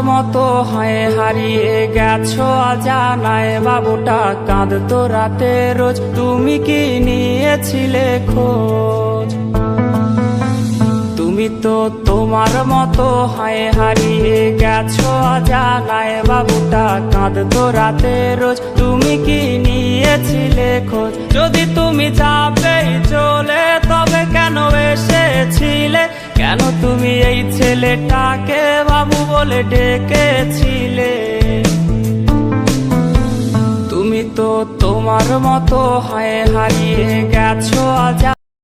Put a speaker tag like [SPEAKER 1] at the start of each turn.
[SPEAKER 1] মতো হয় হারিয়ে গেছো অজানায়, বাবুটা কাঁদতো রাতে রোজ, তুমি কি নিয়েছিলে খোঁজ? তুমি তো তোমার মতো হয় হারিয়ে গেছো অজানায়, বাবুটা কাঁদতো রাতে রোজ, তুমি কি নিয়েছিলে খোঁজ? যদি তুমি যাবেই চলে তবে কেন এসেছিলে? কেন তুমি এই ছেলেটাকে বাবু বলে ডেকেছিলে? তুমি তো তোমার মতো হয় হারিয়ে গেছো অজানায়।